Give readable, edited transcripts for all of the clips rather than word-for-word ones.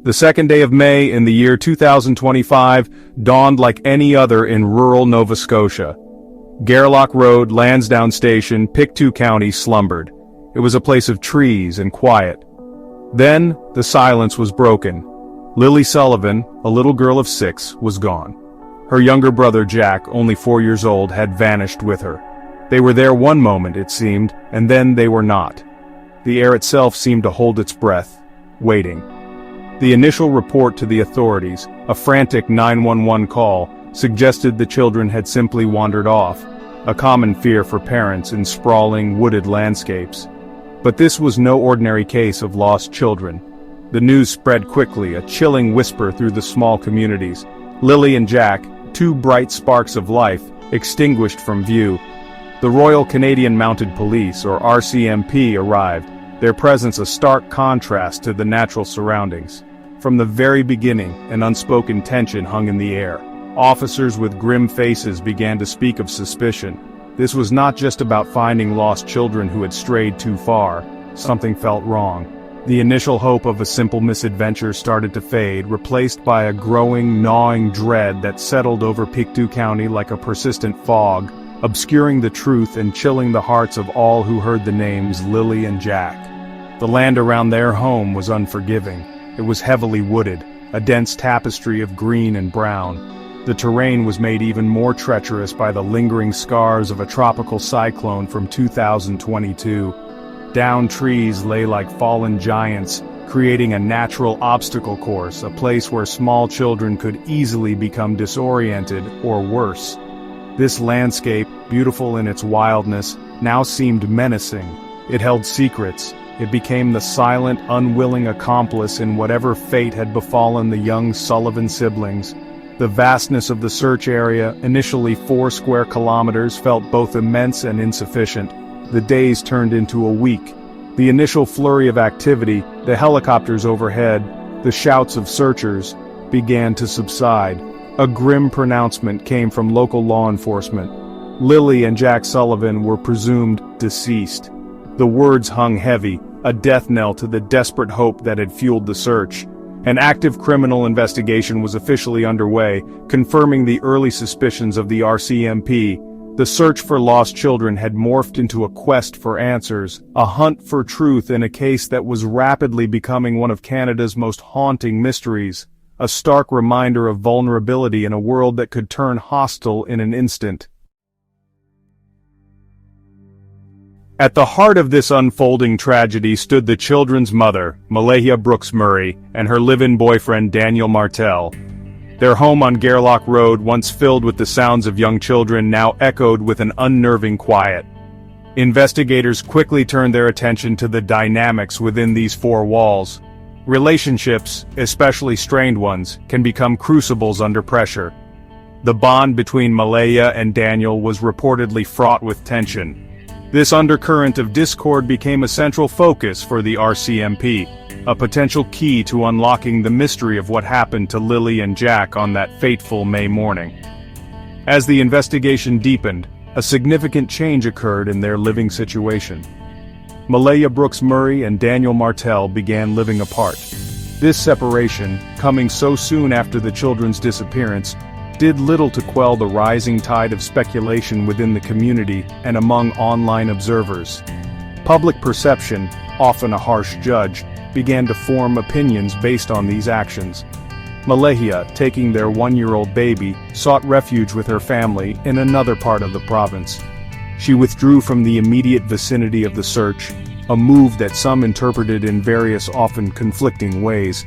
The second day of May in the year 2025 dawned like any other in rural Nova Scotia. Gairloch Road, Lansdowne Station, Pictou County slumbered. It was a place of trees and quiet. Then, the silence was broken. Lily Sullivan, a little girl of 6, was gone. Her younger brother Jack, only 4 years old, had vanished with her. They were there one moment, it seemed, and then they were not. The air itself seemed to hold its breath, waiting. The initial report to the authorities, a frantic 911 call, suggested the children had simply wandered off, a common fear for parents in sprawling, wooded landscapes. But this was no ordinary case of lost children. The news spread quickly, a chilling whisper through the small communities. Lily and Jack, 2 bright sparks of life, extinguished from view. The Royal Canadian Mounted Police, or RCMP, arrived, their presence a stark contrast to the natural surroundings. From the very beginning, an unspoken tension hung in the air. Officers with grim faces began to speak of suspicion. This was not just about finding lost children who had strayed too far. Something felt wrong. The initial hope of a simple misadventure started to fade, replaced by a growing, gnawing dread that settled over Pictou County like a persistent fog, obscuring the truth and chilling the hearts of all who heard the names Lily and Jack. The land around their home was unforgiving. It was heavily wooded, a dense tapestry of green and brown. The terrain was made even more treacherous by the lingering scars of a tropical cyclone from 2022. Downed trees lay like fallen giants, creating a natural obstacle course, a place where small children could easily become disoriented or worse. This landscape, beautiful in its wildness, now seemed menacing. It held secrets. It became the silent, unwilling accomplice in whatever fate had befallen the young Sullivan siblings. The vastness of the search area, initially 4 square kilometers, felt both immense and insufficient. The days turned into a week. The initial flurry of activity, the helicopters overhead, the shouts of searchers, began to subside. A grim pronouncement came from local law enforcement. Lily and Jack Sullivan were presumed deceased. The words hung heavy, a death knell to the desperate hope that had fueled the search. An active criminal investigation was officially underway, confirming the early suspicions of the RCMP. The search for lost children had morphed into a quest for answers, a hunt for truth in a case that was rapidly becoming one of Canada's most haunting mysteries, a stark reminder of vulnerability in a world that could turn hostile in an instant. At the heart of this unfolding tragedy stood the children's mother, Malehya Brooks-Murray, and her live-in boyfriend Daniel Martell. Their home on Gairloch Road, once filled with the sounds of young children, now echoed with an unnerving quiet. Investigators quickly turned their attention to the dynamics within these 4 walls. Relationships, especially strained ones, can become crucibles under pressure. The bond between Malehya and Daniel was reportedly fraught with tension. This undercurrent of discord became a central focus for the RCMP, a potential key to unlocking the mystery of what happened to Lily and Jack on that fateful May morning. As the investigation deepened, a significant change occurred in their living situation. Malehya Brooks-Murray and Daniel Martell began living apart. This separation, coming so soon after the children's disappearance, did little to quell the rising tide of speculation within the community and among online observers. Public perception, often a harsh judge, began to form opinions based on these actions. Malehya, taking their 1-year-old baby, sought refuge with her family in another part of the province. She withdrew from the immediate vicinity of the search, a move that some interpreted in various, often conflicting ways.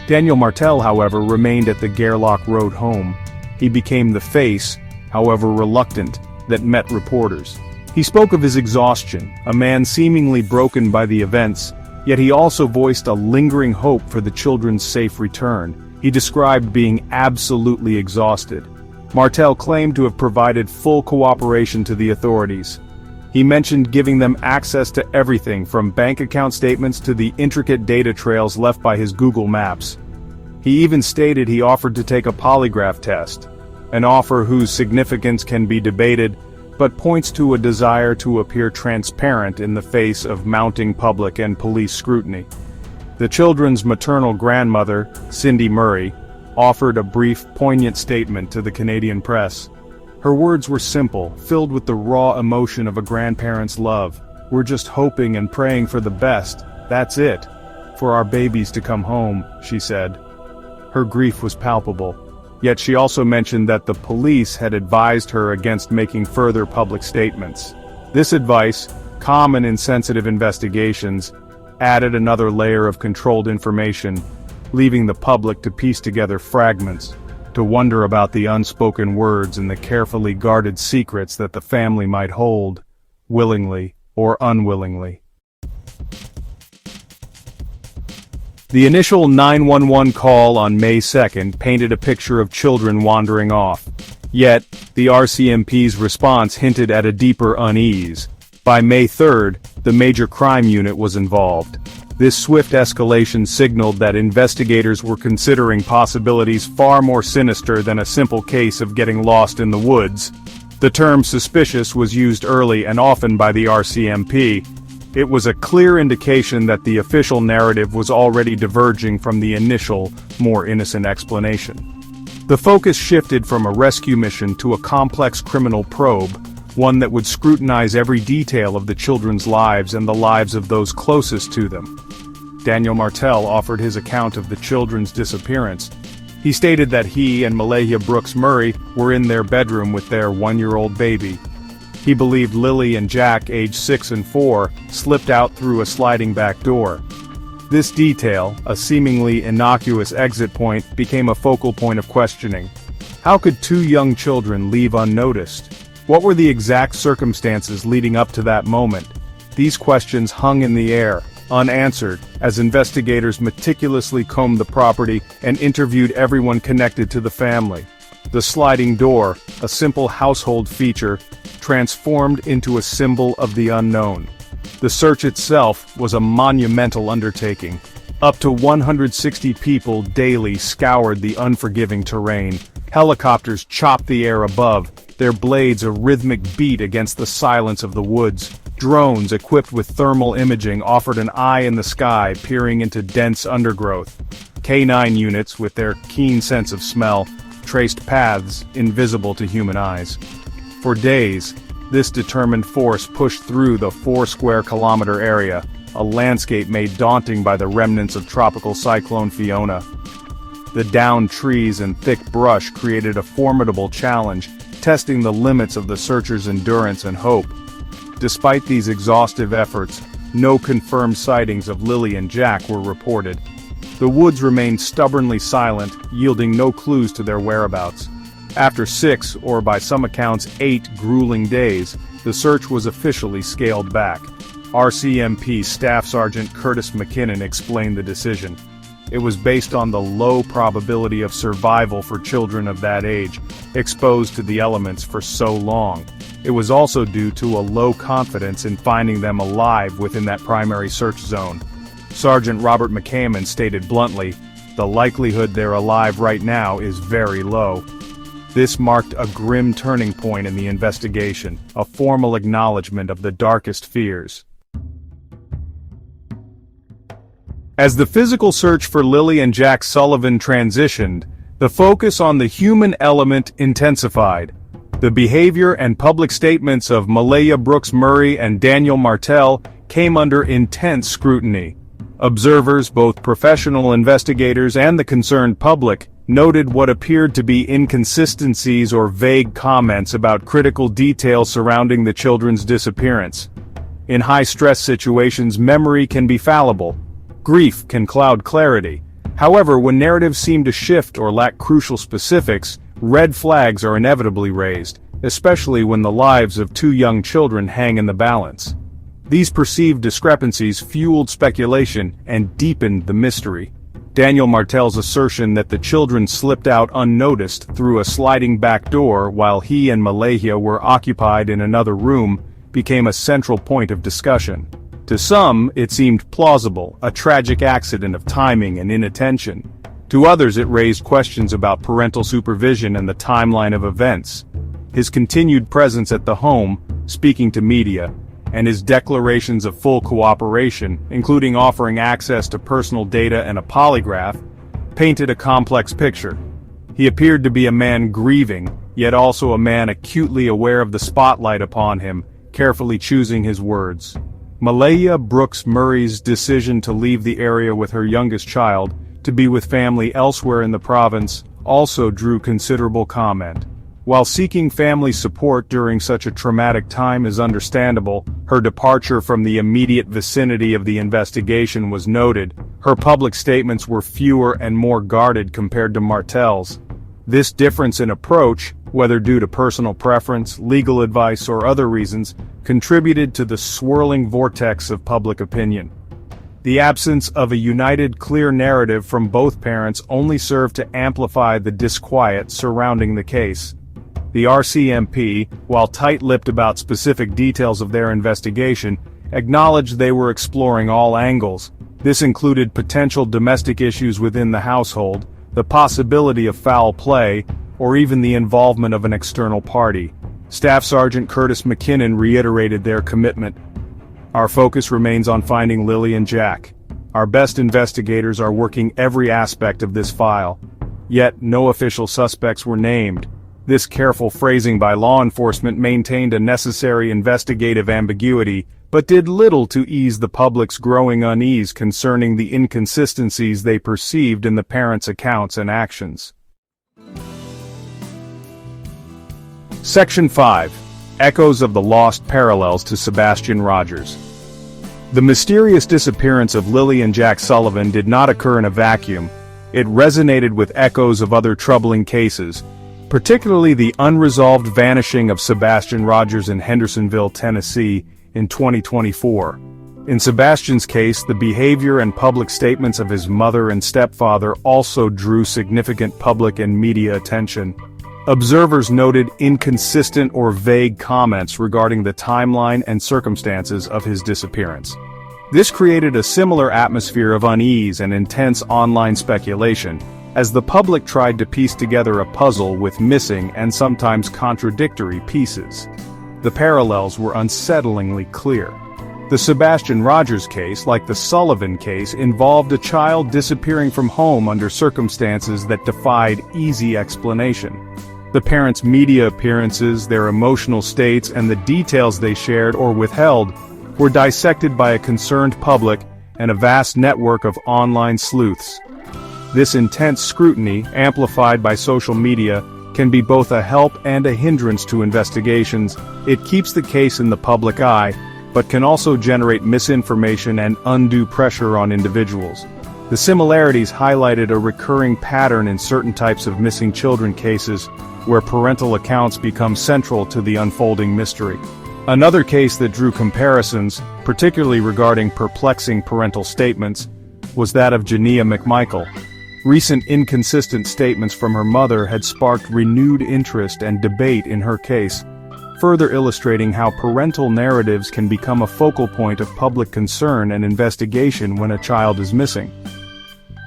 Daniel Martell, however, remained at the Gairloch Road home. He became the face, however reluctant, that met reporters. He spoke of his exhaustion, a man seemingly broken by the events, yet he also voiced a lingering hope for the children's safe return. He described being absolutely exhausted. Martell claimed to have provided full cooperation to the authorities. He mentioned giving them access to everything from bank account statements to the intricate data trails left by his Google Maps. He even stated he offered to take a polygraph test, an offer whose significance can be debated, but points to a desire to appear transparent in the face of mounting public and police scrutiny. The children's maternal grandmother, Cindy Murray, offered a brief, poignant statement to the Canadian press. Her words were simple, filled with the raw emotion of a grandparent's love. "We're just hoping and praying for the best, that's it. For our babies to come home," she said. Her grief was palpable. Yet she also mentioned that the police had advised her against making further public statements. This advice, common in sensitive investigations, added another layer of controlled information, leaving the public to piece together fragments, to wonder about the unspoken words and the carefully guarded secrets that the family might hold, willingly or unwillingly. The initial 911 call on May 2nd painted a picture of children wandering off. Yet, the RCMP's response hinted at a deeper unease. By May 3rd, the major crime unit was involved. This swift escalation signaled that investigators were considering possibilities far more sinister than a simple case of getting lost in the woods. The term suspicious was used early and often by the RCMP. It was a clear indication that the official narrative was already diverging from the initial, more innocent explanation. The focus shifted from a rescue mission to a complex criminal probe, one that would scrutinize every detail of the children's lives and the lives of those closest to them. Daniel Martell offered his account of the children's disappearance. He stated that he and Malehya Brooks-Murray were in their bedroom with their one-year-old baby. He believed Lilly and Jack, aged 6 and 4, slipped out through a sliding back door. This detail, a seemingly innocuous exit point, became a focal point of questioning. How could two young children leave unnoticed? What were the exact circumstances leading up to that moment? These questions hung in the air, unanswered, as investigators meticulously combed the property and interviewed everyone connected to the family. The sliding door, a simple household feature, transformed into a symbol of the unknown. The search itself was a monumental undertaking. Up to 160 people daily scoured the unforgiving terrain. Helicopters chopped the air above, their blades a rhythmic beat against the silence of the woods. Drones equipped with thermal imaging offered an eye in the sky, peering into dense undergrowth. K9 units, with their keen sense of smell, traced paths invisible to human eyes. For days, this determined force pushed through the 4-square-kilometer area, a landscape made daunting by the remnants of Tropical Cyclone Fiona. The downed trees and thick brush created a formidable challenge, testing the limits of the searchers' endurance and hope. Despite these exhaustive efforts, no confirmed sightings of Lilly and Jack were reported. The woods remained stubbornly silent, yielding no clues to their whereabouts. After 6, or by some accounts 8, grueling days, the search was officially scaled back. RCMP Staff Sergeant Curtis McKinnon explained the decision. It was based on the low probability of survival for children of that age, exposed to the elements for so long. It was also due to a low confidence in finding them alive within that primary search zone. Sergeant Robert McCammon stated bluntly, "The likelihood they're alive right now is very low." This marked a grim turning point in the investigation, a formal acknowledgement of the darkest fears. As the physical search for Lilly and Jack Sullivan transitioned, the focus on the human element intensified. The behavior and public statements of Malehya Brooks-Murray and Daniel Martell came under intense scrutiny. Observers, both professional investigators and the concerned public, noted what appeared to be inconsistencies or vague comments about critical details surrounding the children's disappearance. In high-stress situations, memory can be fallible. Grief can cloud clarity. However, when narratives seem to shift or lack crucial specifics, red flags are inevitably raised, especially when the lives of two young children hang in the balance. These perceived discrepancies fueled speculation and deepened the mystery. Daniel Martell's assertion that the children slipped out unnoticed through a sliding back door while he and Malehya were occupied in another room became a central point of discussion. To some, it seemed plausible, a tragic accident of timing and inattention. To others, it raised questions about parental supervision and the timeline of events. His continued presence at the home, speaking to media, and his declarations of full cooperation, including offering access to personal data and a polygraph, painted a complex picture. He appeared to be a man grieving, yet also a man acutely aware of the spotlight upon him, carefully choosing his words. Malehya Brooks-Murray's decision to leave the area with her youngest child, to be with family elsewhere in the province, also drew considerable comment. While seeking family support during such a traumatic time is understandable, her departure from the immediate vicinity of the investigation was noted. Her public statements were fewer and more guarded compared to Martell's. This difference in approach, whether due to personal preference, legal advice, or other reasons, contributed to the swirling vortex of public opinion. The absence of a united, clear narrative from both parents only served to amplify the disquiet surrounding the case. The RCMP, while tight-lipped about specific details of their investigation, acknowledged they were exploring all angles. This included potential domestic issues within the household, the possibility of foul play, or even the involvement of an external party. Staff Sergeant Curtis McKinnon reiterated their commitment. Our focus remains on finding Lilly and Jack. Our best investigators are working every aspect of this file. Yet, no official suspects were named. This careful phrasing by law enforcement maintained a necessary investigative ambiguity, but did little to ease the public's growing unease concerning the inconsistencies they perceived in the parents' accounts and actions. Section 5. Echoes of the Lost Parallels to Sebastian Rogers. The mysterious disappearance of Lilly and Jack Sullivan did not occur in a vacuum. It resonated with echoes of other troubling cases, particularly the unresolved vanishing of Sebastian Rogers in Hendersonville, Tennessee, in 2024. In Sebastian's case, the behavior and public statements of his mother and stepfather also drew significant public and media attention. Observers noted inconsistent or vague comments regarding the timeline and circumstances of his disappearance. This created a similar atmosphere of unease and intense online speculation, as the public tried to piece together a puzzle with missing and sometimes contradictory pieces. The parallels were unsettlingly clear. The Sebastian Rogers case, like the Sullivan case, involved a child disappearing from home under circumstances that defied easy explanation. The parents' media appearances, their emotional states, and the details they shared or withheld were dissected by a concerned public and a vast network of online sleuths. This intense scrutiny, amplified by social media, can be both a help and a hindrance to investigations. It keeps the case in the public eye, but can also generate misinformation and undue pressure on individuals. The similarities highlighted a recurring pattern in certain types of missing children cases, where parental accounts become central to the unfolding mystery. Another case that drew comparisons, particularly regarding perplexing parental statements, was that of Jania McMichael. Recent inconsistent statements from her mother had sparked renewed interest and debate in her case, further illustrating how parental narratives can become a focal point of public concern and investigation when a child is missing.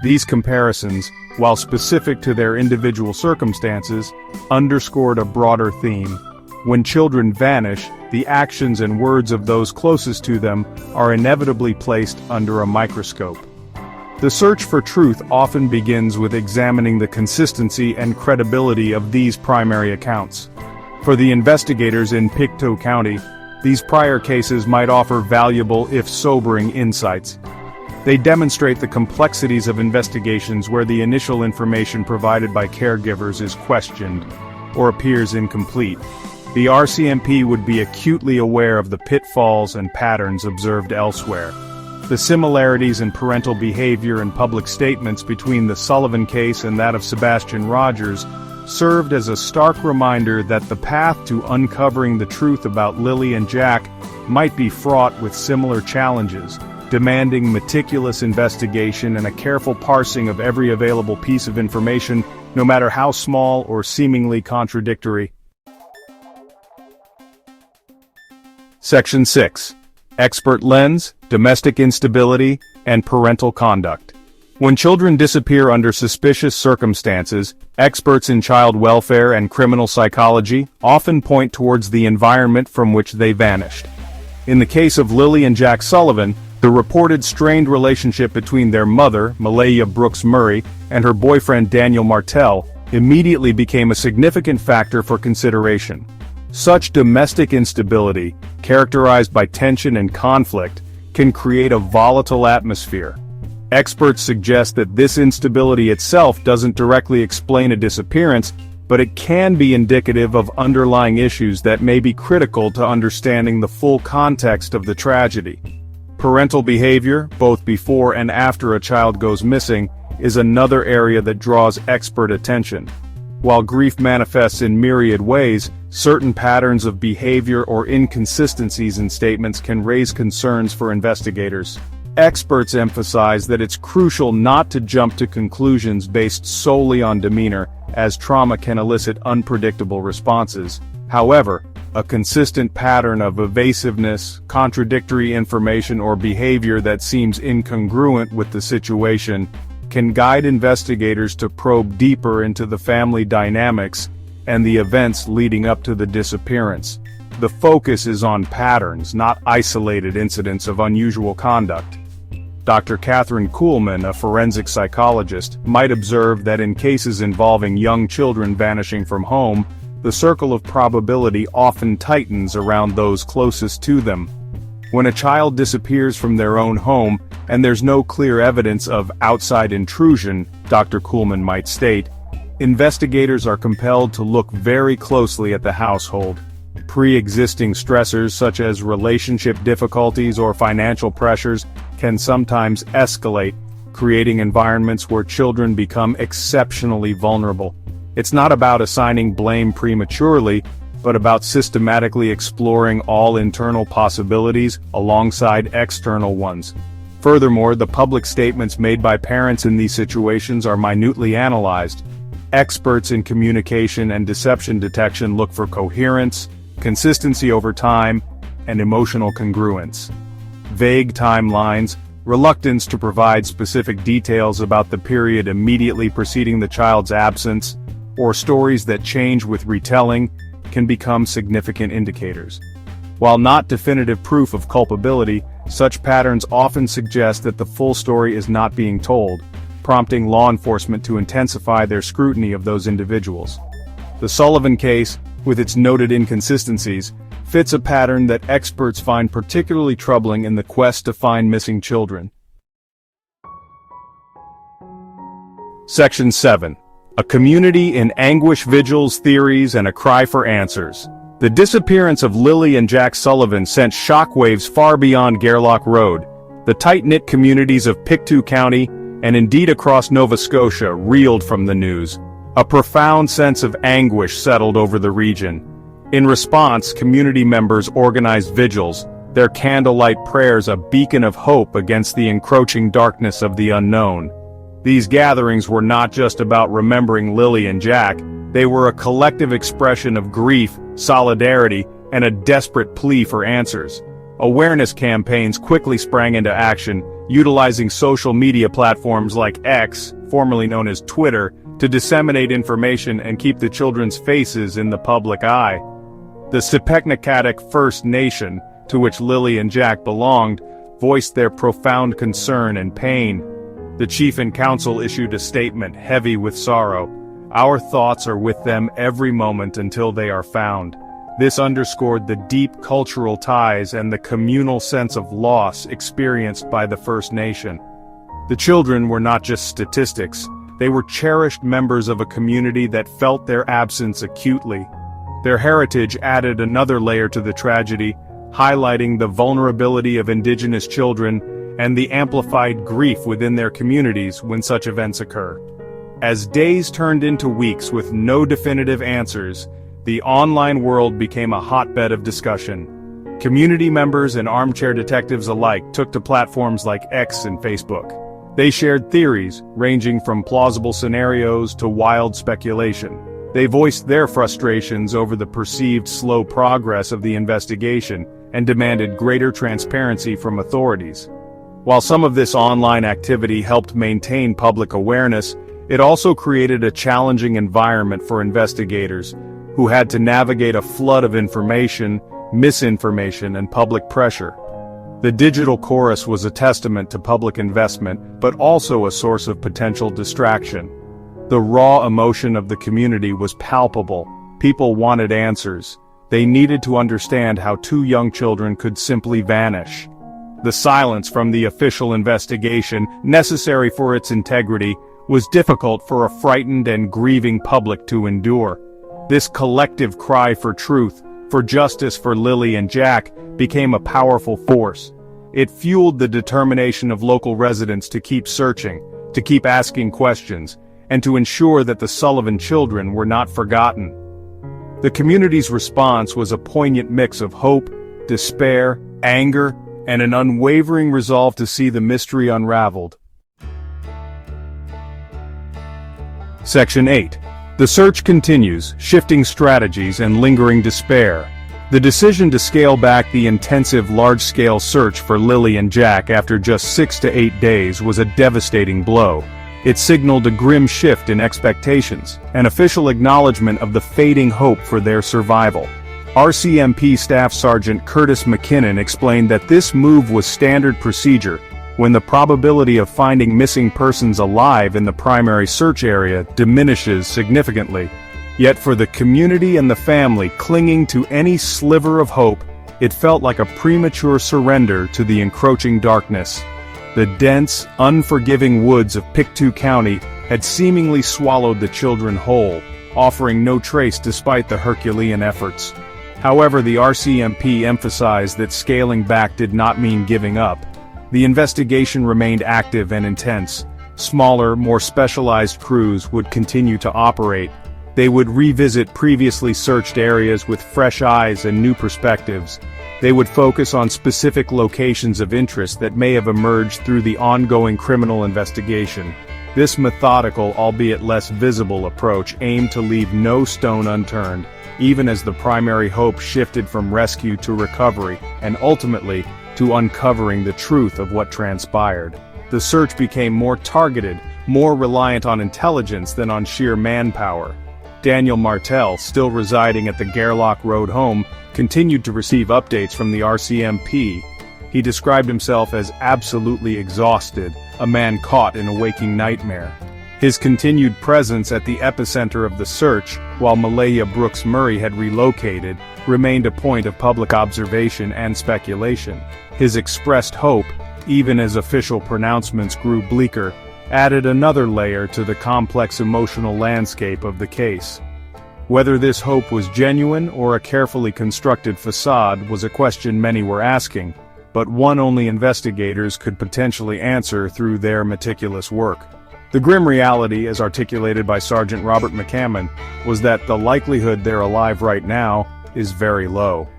These comparisons, while specific to their individual circumstances, underscored a broader theme. When children vanish, the actions and words of those closest to them are inevitably placed under a microscope. The search for truth often begins with examining the consistency and credibility of these primary accounts. For the investigators in Pictou County, these prior cases might offer valuable if sobering insights. They demonstrate the complexities of investigations where the initial information provided by caregivers is questioned or appears incomplete. The RCMP would be acutely aware of the pitfalls and patterns observed elsewhere. The similarities in parental behavior and public statements between the Sullivan case and that of Sebastian Rogers served as a stark reminder that the path to uncovering the truth about Lilly and Jack might be fraught with similar challenges, demanding meticulous investigation and a careful parsing of every available piece of information, no matter how small or seemingly contradictory. Section 6. Expert lens, domestic instability, and parental conduct. When children disappear under suspicious circumstances, experts in child welfare and criminal psychology often point towards the environment from which they vanished. In the case of Lilly and Jack Sullivan, the reported strained relationship between their mother, Malehya Brooks-Murray, and her boyfriend Daniel Martell immediately became a significant factor for consideration. Such domestic instability, characterized by tension and conflict, can create a volatile atmosphere. Experts suggest that this instability itself doesn't directly explain a disappearance, but it can be indicative of underlying issues that may be critical to understanding the full context of the tragedy. Parental behavior, both before and after a child goes missing, is another area that draws expert attention. While grief manifests in myriad ways, certain patterns of behavior or inconsistencies in statements can raise concerns for investigators. Experts emphasize that it's crucial not to jump to conclusions based solely on demeanor, as trauma can elicit unpredictable responses. However, a consistent pattern of evasiveness, contradictory information, or behavior that seems incongruent with the situation can guide investigators to probe deeper into the family dynamics and the events leading up to the disappearance. The focus is on patterns, not isolated incidents of unusual conduct. Dr. Catherine Kuhlman, a forensic psychologist, might observe that in cases involving young children vanishing from home, the circle of probability often tightens around those closest to them. When a child disappears from their own home, and there's no clear evidence of outside intrusion, Dr. Kuhlman might state, investigators are compelled to look very closely at the household. Pre-existing stressors such as relationship difficulties or financial pressures can sometimes escalate, creating environments where children become exceptionally vulnerable. It's not about assigning blame prematurely, but about systematically exploring all internal possibilities alongside external ones. Furthermore, the public statements made by parents in these situations are minutely analyzed. Experts in communication and deception detection look for coherence, consistency over time, and emotional congruence. Vague timelines, reluctance to provide specific details about the period immediately preceding the child's absence, or stories that change with retelling, can become significant indicators. While not definitive proof of culpability, such patterns often suggest that the full story is not being told, prompting law enforcement to intensify their scrutiny of those individuals. The Sullivan case, with its noted inconsistencies, fits a pattern that experts find particularly troubling in the quest to find missing children. Section 7. A community in anguish, vigils, theories, and a cry for answers. The disappearance of Lilly and Jack Sullivan sent shockwaves far beyond Gairloch Road. The tight-knit communities of Pictou County, and indeed across Nova Scotia, reeled from the news. A profound sense of anguish settled over the region. In response, community members organized vigils, their candlelight prayers a beacon of hope against the encroaching darkness of the unknown. These gatherings were not just about remembering Lilly and Jack, they were a collective expression of grief, solidarity, and a desperate plea for answers. Awareness campaigns quickly sprang into action, utilizing social media platforms like X, formerly known as Twitter, to disseminate information and keep the children's faces in the public eye. The Sepeknekatik First Nation, to which Lilly and Jack belonged, voiced their profound concern and pain. The chief and council issued a statement heavy with sorrow. Our thoughts are with them every moment until they are found. This underscored the deep cultural ties and the communal sense of loss experienced by the First Nation. The children were not just statistics, they were cherished members of a community that felt their absence acutely. Their heritage added another layer to the tragedy, highlighting the vulnerability of Indigenous children and the amplified grief within their communities when such events occur. As days turned into weeks with no definitive answers, the online world became a hotbed of discussion. Community members and armchair detectives alike took to platforms like X and Facebook. They shared theories, ranging from plausible scenarios to wild speculation. They voiced their frustrations over the perceived slow progress of the investigation and demanded greater transparency from authorities. While some of this online activity helped maintain public awareness, it also created a challenging environment for investigators, who had to navigate a flood of information, misinformation, and public pressure. The digital chorus was a testament to public investment, but also a source of potential distraction. The raw emotion of the community was palpable. People wanted answers. They needed to understand how two young children could simply vanish. The silence from the official investigation, necessary for its integrity, was difficult for a frightened and grieving public to endure. This collective cry for truth, for justice for Lilly and Jack, became a powerful force. It fueled the determination of local residents to keep searching, to keep asking questions, and to ensure that the Sullivan children were not forgotten. The community's response was a poignant mix of hope, despair, anger, and an unwavering resolve to see the mystery unraveled. Section 8. The search continues, shifting strategies and lingering despair. The decision to scale back the intensive large-scale search for Lilly and Jack after just 6 to 8 days was a devastating blow. It signaled a grim shift in expectations, an official acknowledgement of the fading hope for their survival. RCMP Staff Sergeant Curtis McKinnon explained that this move was standard procedure when the probability of finding missing persons alive in the primary search area diminishes significantly. Yet for the community and the family clinging to any sliver of hope, it felt like a premature surrender to the encroaching darkness. The dense, unforgiving woods of Pictou County had seemingly swallowed the children whole, offering no trace despite the Herculean efforts. However, the RCMP emphasized that scaling back did not mean giving up. The investigation remained active and intense. Smaller, more specialized crews would continue to operate. They would revisit previously searched areas with fresh eyes and new perspectives. They would focus on specific locations of interest that may have emerged through the ongoing criminal investigation. This methodical, albeit less visible approach aimed to leave no stone unturned, even as the primary hope shifted from rescue to recovery, and ultimately, to uncovering the truth of what transpired. The search became more targeted, more reliant on intelligence than on sheer manpower. Daniel Martell, still residing at the Gairloch Road home, continued to receive updates from the RCMP. He described himself as absolutely exhausted, a man caught in a waking nightmare. His continued presence at the epicenter of the search, while Malehya Brooks-Murray had relocated, remained a point of public observation and speculation. His expressed hope, even as official pronouncements grew bleaker, added another layer to the complex emotional landscape of the case. Whether this hope was genuine or a carefully constructed facade was a question many were asking, but one only investigators could potentially answer through their meticulous work. The grim reality, as articulated by Sergeant Robert McCammon, was that the likelihood they're alive right now is very low.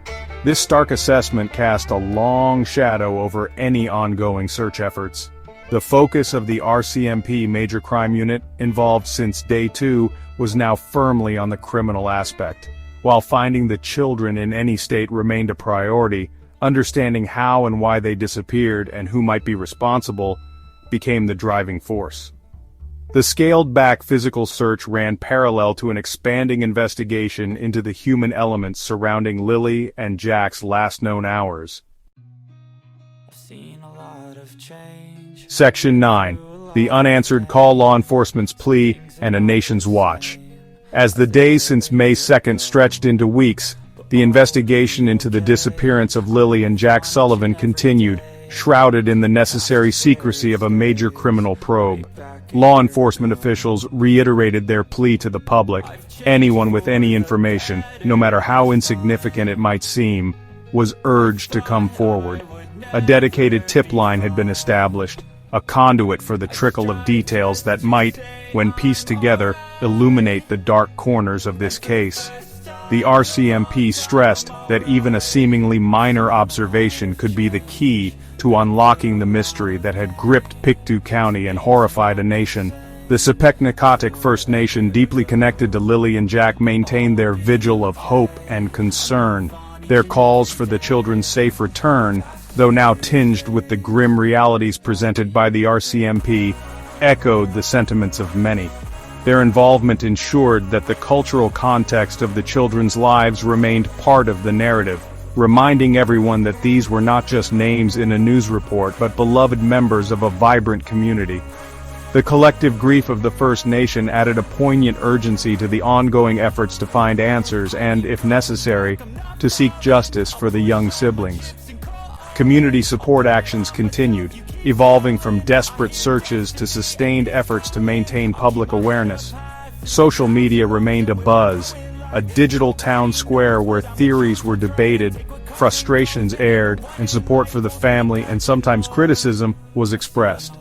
This stark assessment cast a long shadow over any ongoing search efforts. The focus of the RCMP Major Crime Unit, involved since day 2, was now firmly on the criminal aspect. While finding the children in any state remained a priority, understanding how and why they disappeared and who might be responsible became the driving force. The scaled-back physical search ran parallel to an expanding investigation into the human elements surrounding Lilly and Jack's last known hours. Section 9. The Unanswered Call Law Enforcement's Plea and a Nation's Watch. As the days since May 2nd stretched into weeks, the investigation into the disappearance of Lilly and Jack Sullivan continued, shrouded in the necessary secrecy of a major criminal probe. Law enforcement officials reiterated their plea to the public. Anyone with any information, no matter how insignificant it might seem, was urged to come forward. A dedicated tip line had been established, a conduit for the trickle of details that might, when pieced together, illuminate the dark corners of this case. The RCMP stressed that even a seemingly minor observation could be the key to unlocking the mystery that had gripped Pictou County and horrified a nation. The Sepeknekatik First Nation, deeply connected to Lilly and Jack, maintained their vigil of hope and concern. Their calls for the children's safe return, though now tinged with the grim realities presented by the RCMP, echoed the sentiments of many. Their involvement ensured that the cultural context of the children's lives remained part of the narrative, reminding everyone that these were not just names in a news report but beloved members of a vibrant community. The collective grief of the First Nation added a poignant urgency to the ongoing efforts to find answers and, if necessary, to seek justice for the young siblings. Community support actions continued, evolving from desperate searches to sustained efforts to maintain public awareness. Social media remained abuzz, a digital town square where theories were debated, frustrations aired, and support for the family and sometimes criticism was expressed.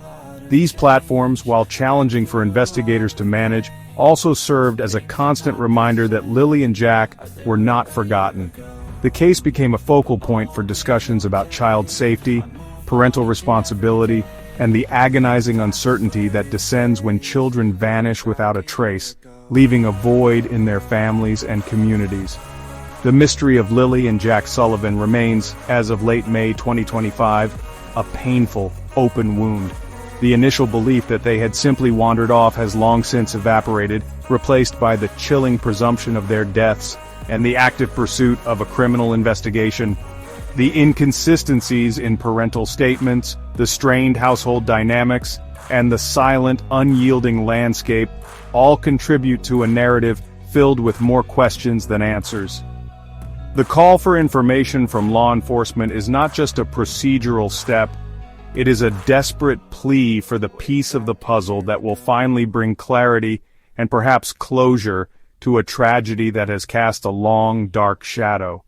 These platforms, while challenging for investigators to manage, also served as a constant reminder that Lilly and Jack were not forgotten. The case became a focal point for discussions about child safety, parental responsibility, and the agonizing uncertainty that descends when children vanish without a trace, leaving a void in their families and communities. The mystery of Lilly and Jack Sullivan remains, as of late May 2025, a painful, open wound. The initial belief that they had simply wandered off has long since evaporated, replaced by the chilling presumption of their deaths and the active pursuit of a criminal investigation. The inconsistencies in parental statements, the strained household dynamics, and the silent, unyielding landscape all contribute to a narrative filled with more questions than answers. The call for information from law enforcement is not just a procedural step, it is a desperate plea for the piece of the puzzle that will finally bring clarity and perhaps closure to a tragedy that has cast a long, dark shadow.